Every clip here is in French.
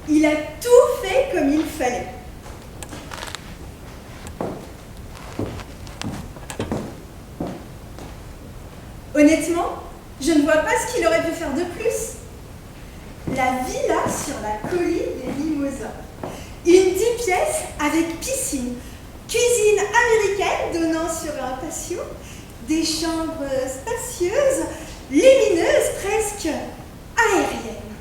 Il a tout fait comme il fallait. Honnêtement, je ne vois pas ce qu'il aurait pu faire de plus. La villa sur la colline des Mimosas. Une 10 pièces avec piscine, cuisine américaine donnant sur un patio, des chambres spacieuses, lumineuses, presque aériennes,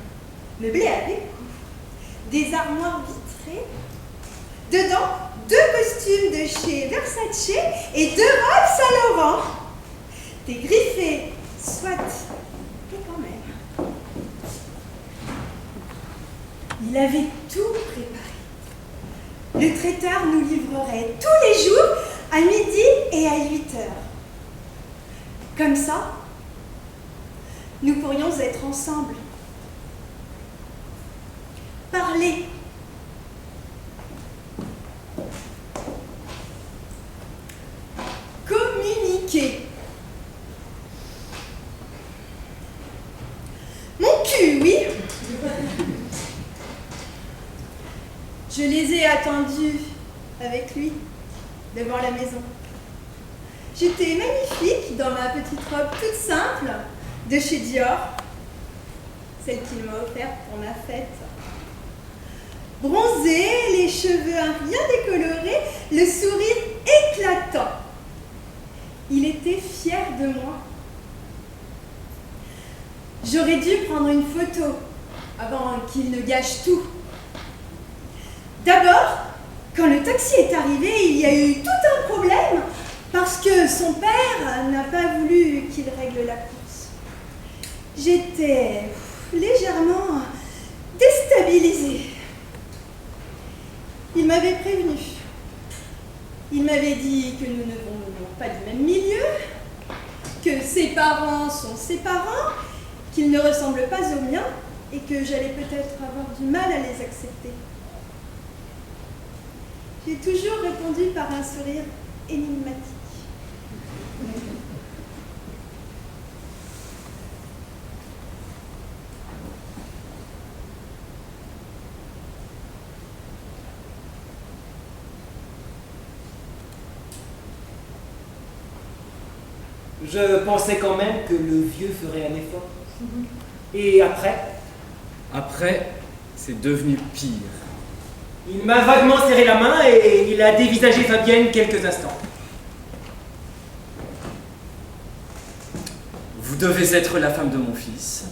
meublées avec goût, des armoires vitrées. Dedans, 2 costumes de chez Versace et 2 robes Saint-Laurent. Des griffés, soit, mais quand même. Il avait tout préparé. Le traiteur nous livrerait tous les jours à midi et à 8 heures. Comme ça, nous pourrions être ensemble. Parler. Communiquer. Mon cul, oui. Je les ai attendus avec lui devant la maison. J'étais magnifique dans ma petite robe toute simple de chez Dior, celle qu'il m'a offerte pour ma fête. Bronzée, les cheveux bien décolorés, le sourire éclatant. Il était fier de moi. J'aurais dû prendre une photo avant qu'il ne gâche tout. D'abord, quand le taxi est arrivé, il y a eu tout un problème parce que son père n'a pas voulu qu'il règle la course. J'étais légèrement déstabilisée. Il m'avait prévenu. Il m'avait dit que nous ne venions pas du même milieu, que ses parents sont ses parents, qu'ils ne ressemblent pas aux miens et que j'allais peut-être avoir du mal à les accepter. J'ai toujours répondu par un sourire énigmatique. Je pensais quand même que le vieux ferait un effort. Et après? Après, c'est devenu pire. Il m'a vaguement serré la main et il a dévisagé Fabienne quelques instants. Vous devez être la femme de mon fils.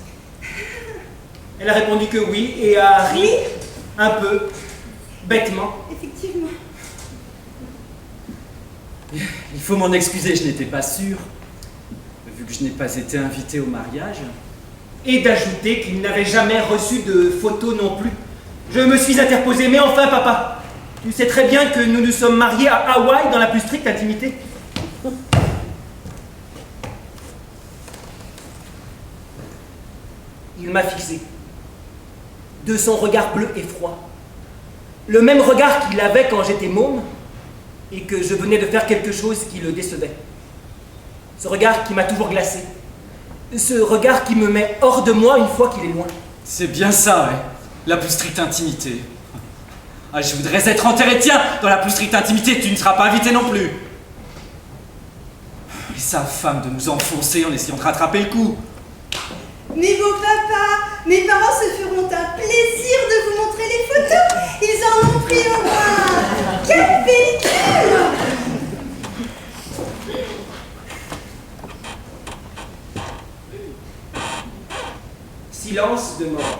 Elle a répondu que oui et a ri un peu, bêtement. Effectivement. Il faut m'en excuser, je n'étais pas sûr, vu que je n'ai pas été invité au mariage. Et d'ajouter qu'il n'avait jamais reçu de photos non plus. Je me suis interposé, mais enfin papa, tu sais très bien que nous nous sommes mariés à Hawaï dans la plus stricte intimité. Il m'a fixé, de son regard bleu et froid. Le même regard qu'il avait quand j'étais môme et que je venais de faire quelque chose qui le décevait. Ce regard qui m'a toujours glacé. Ce regard qui me met hors de moi une fois qu'il est loin. C'est bien ça, ouais. La plus stricte intimité. Ah, je voudrais être enterré, tiens, dans la plus stricte intimité, tu ne seras pas invité non plus. Et sa femme de nous enfoncer en essayant de rattraper le coup. Mais beau papa, mes parents se feront un plaisir de vous montrer les photos. Ils en ont pris au moins 4 pellicules. Silence de mort.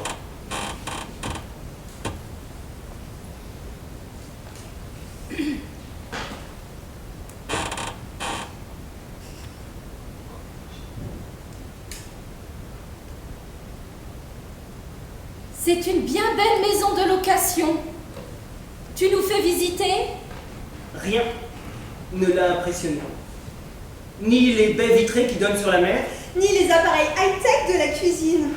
C'est une bien belle maison de location. Tu nous fais visiter? Rien ne l'a impressionné. Ni les baies vitrées qui donnent sur la mer, Ni les appareils high-tech de la cuisine.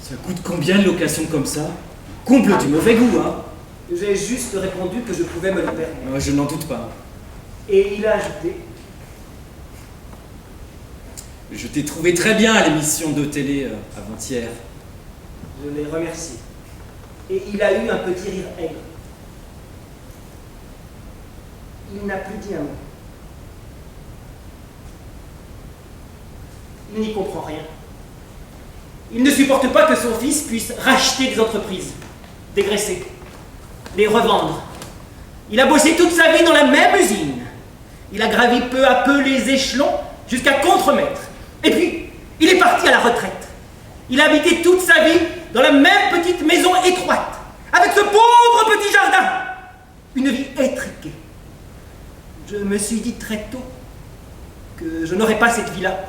Ça coûte combien de location comme ça? Comble du mauvais goût, hein. j'ai juste répondu que je pouvais me le permettre. Je n'en doute pas. Et il a ajouté: Je t'ai trouvé très bien à l'émission de télé avant-hier. je les remercie. et il a eu un petit rire aigre. Il n'a plus dit un mot. Il n'y comprend rien. Il ne supporte pas que son fils puisse racheter des entreprises, dégraisser, les revendre. Il a bossé toute sa vie dans la même usine. Il a gravi peu à peu les échelons jusqu'à contremaître. Et puis, il est parti à la retraite. Il a habité toute sa vie dans la même petite maison étroite, avec ce pauvre petit jardin. Une vie étriquée. Je me suis dit très tôt que je n'aurais pas cette vie-là,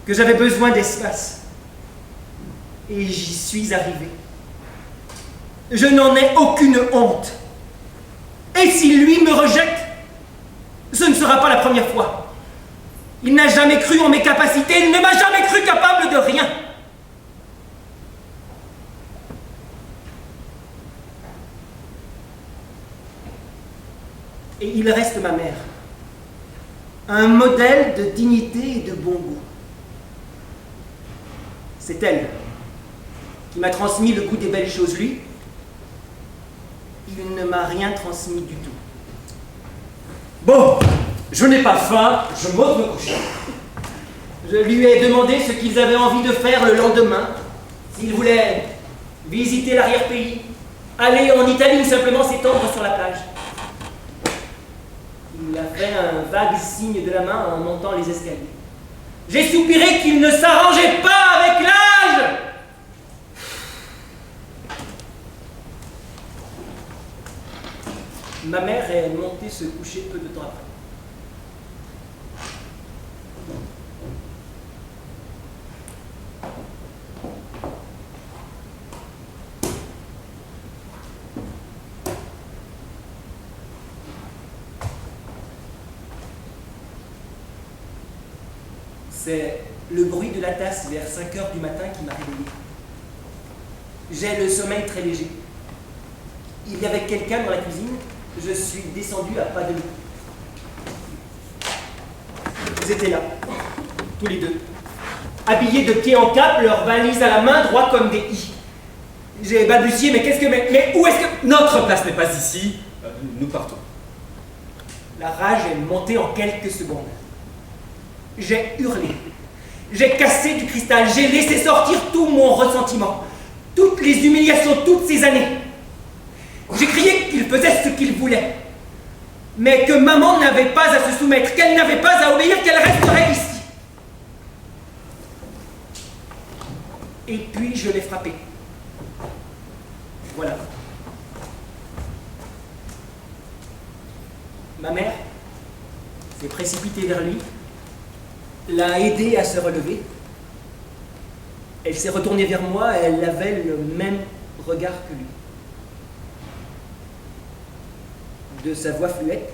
que j'avais besoin d'espace. Et j'y suis arrivé. Je n'en ai aucune honte. Et si lui me rejette, ce ne sera pas la première fois. Il n'a jamais cru en mes capacités, il ne m'a jamais cru capable de rien. Et il reste ma mère, un modèle de dignité et de bon goût. C'est elle qui m'a transmis le goût des belles choses. Lui, il ne m'a rien transmis du tout. Bon, je n'ai pas faim, je m'ôte me coucher. Je lui ai demandé ce qu'ils avaient envie de faire le lendemain, s'ils voulaient visiter l'arrière-pays, aller en Italie ou simplement s'étendre sur la plage. Il a fait un vague signe de la main en montant les escaliers. J'ai soupiré qu'il ne s'arrangeait pas avec l'âge. Ma mère est montée se coucher peu de temps après. C'est le bruit de la tasse vers 5 heures du matin qui m'a réveillé. J'ai le sommeil très léger. Il y avait quelqu'un dans la cuisine. Je suis descendu à pas de loup. Ils étaient là, tous les deux, habillés de pied en cap, leurs valises à la main, droits comme des i. J'ai balbutié, mais qu'est-ce que... Mais où est-ce que... Notre place n'est pas ici, nous partons. La rage est montée en quelques secondes. J'ai hurlé. J'ai cassé du cristal. J'ai laissé sortir tout mon ressentiment. Toutes les humiliations, toutes ces années. J'ai crié qu'il faisait ce qu'il voulait. Mais que maman n'avait pas à se soumettre, qu'elle n'avait pas à obéir, qu'elle resterait ici. Et puis je l'ai frappé. Voilà. Ma mère s'est précipitée vers lui, l'a aidé à se relever. Elle s'est retournée vers moi, elle avait le même regard que lui. De sa voix fluette,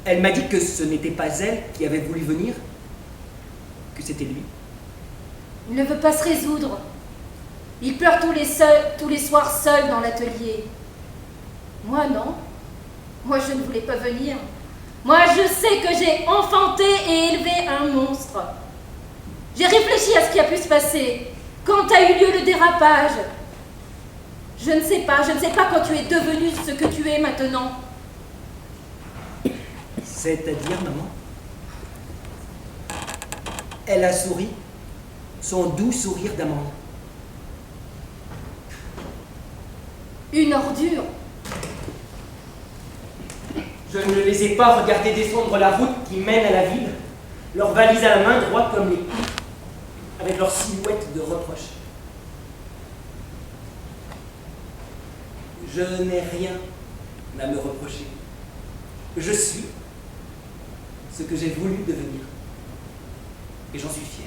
elle m'a dit que ce n'était pas elle qui avait voulu venir, que c'était lui. Il ne veut pas se résoudre. Il pleure tous les soirs seul dans l'atelier. Moi, non. Moi, je ne voulais pas venir. Moi, je sais que j'ai enfanté et élevé un monstre. J'ai réfléchi à ce qui a pu se passer quand a eu lieu le dérapage. Je ne sais pas quand tu es devenu ce que tu es maintenant. C'est-à-dire, maman? Elle a souri, son doux sourire d'amande. Une ordure. Je ne les ai pas regardés descendre la route qui mène à la ville, leurs valises à la main, droits comme les coups, avec leur silhouette de reproche. Je n'ai rien à me reprocher. Je suis ce que j'ai voulu devenir. Et j'en suis fier.